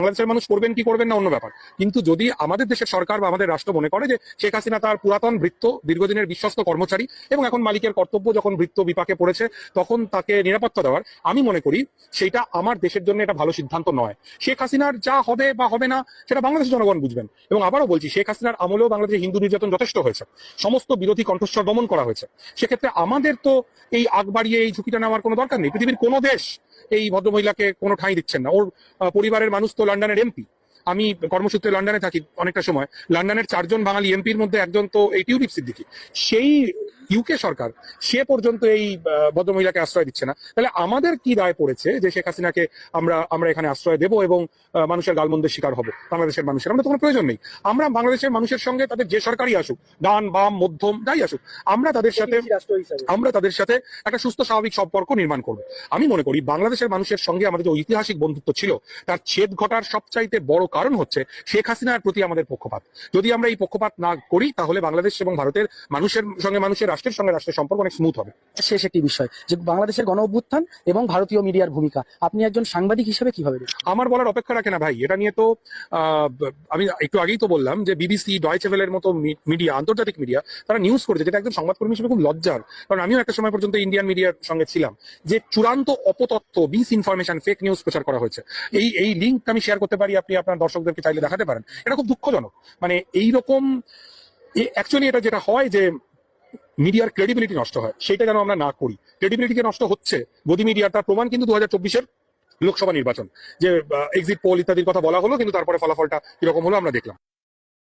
বাংলাদেশের মানুষ করবেন কি করবেন না অন্য ব্যাপার, কিন্তু যদি আমাদের দেশের সরকার বা আমাদের রাষ্ট্র মনে করে যে শেখ হাসিনা তার পুরাতন ভৃত্য, দীর্ঘদিনের বিশ্বস্ত কর্মচারী এবং এখন মালিকের কর্তব্য যখন ভৃত্য বিপাকে পড়েছে তখন তাকে নিরাপত্তা দেওয়ার, আমি মনে করি সেটা আমার দেশের জন্য এটা ভালো সিদ্ধান্ত নয়। শেখ হাসিনার যা হবে বা হবে না সেটা বাংলাদেশের জনগণ বুঝবেন। এবং আবারও বলছি, শেখ হাসিনার আমলেও বাংলাদেশে হিন্দু নির্যাতন যথেষ্ট হয়েছে, সমস্ত বিরোধী কণ্ঠস্বর দমন করা হয়েছে। সেক্ষেত্রে আমাদের তো এই আগ বাড়িয়ে এই ঝুঁকিটা নেওয়ার কোনো দরকার নেই। পৃথিবীর কোনো দেশ এই ভদ্রমহিলাকে কোনো ঠাঁই দিচ্ছেন না। ওর পরিবারের মানুষ তো লন্ডনের এমপি। আমি কর্মসূত্রে লন্ডনে থাকি অনেকটা সময়। লন্ডনের 4জন বাঙালি এমপির মধ্যে একজন তো এই টিউলিপ সিদ্দিকী। সেই ইউকে সরকার সে পর্যন্ত এই ভদ্রমহিলাকে আশ্রয় দিচ্ছে না। তাহলে আমাদের কি দায় পড়েছে যে শেখ হাসিনাকে আমরা এখানে আশ্রয় দেব এবং মানুষের গালমন্দের শিকার হব? বাংলাদেশের মানুষের আমরা তো কোনো প্রয়োজন নেই। আমরা বাংলাদেশের মানুষের সঙ্গে তাদের যে সরকারই আসুক, ডান বাম মধ্যম যাই আসুক, আমরা তাদের সাথে একটা সুস্থ স্বাভাবিক সম্পর্ক নির্মাণ করবো। আমি মনে করি বাংলাদেশের মানুষের সঙ্গে আমাদের যে ঐতিহাসিক বন্ধুত্ব ছিল তার ছেদ ঘটার সবচাইতে বড় কারণ হচ্ছে শেখ হাসিনার প্রতি আমাদের পক্ষপাত। যদি আমরা এই পক্ষপাত না করি তাহলে বাংলাদেশ এবং ভারতের মানুষের সঙ্গে মানুষের, রাষ্ট্রের সঙ্গে রাষ্ট্রের সম্পর্ক অনেক স্মুথ হবে। শেষ একটি বিষয়, যে বাংলাদেশের গণ অভ্যুত্থান এবং ভারতীয় মিডিয়ার ভূমিকা, আপনি একজন সাংবাদিক হিসেবে কিভাবে দেখেন? আমার বলার অপেক্ষা রাখে না ভাই, এটা নিয়ে তো আমি একটু আগেই তো বললাম যে বিবিসি, ডয়েচে ভেলের মতো মিডিয়া, আন্তর্জাতিক মিডিয়া, তারা নিউজ করেছে, যেটা একজন সংবাদকর্মী হিসেবে খুব লজ্জার। কারণ আমিও একটা সময় পর্যন্ত ইন্ডিয়ান মিডিয়ার সঙ্গে ছিলাম, যে চূড়ান্ত অপতথ্য, মিস ইনফরমেশন, ফেক নিউজ প্রচার করা হয়েছে। এই লিঙ্ক আমি শেয়ার করতে পারি, আপনি আপনার দর্শকদেরকে চাইলে দেখাতে পারেন। এটা খুব দুঃখজনক। মানে এইরকম অ্যাকচুয়ালি এটা যেটা হয় যে মিডিয়ার ক্রেডিবিলিটি নষ্ট হয়, সেটা যেন আমরা না করি। ক্রেডিবিলিটিকে নষ্ট হচ্ছে গদি মিডিয়ার, তার প্রমাণ কিন্তু 2024-এর লোকসভা নির্বাচন, যে এক্সিট পোল ইত্যাদির কথা বলা হলো, কিন্তু তারপরে ফলাফলটা কিরকম হলো আমরা দেখলাম।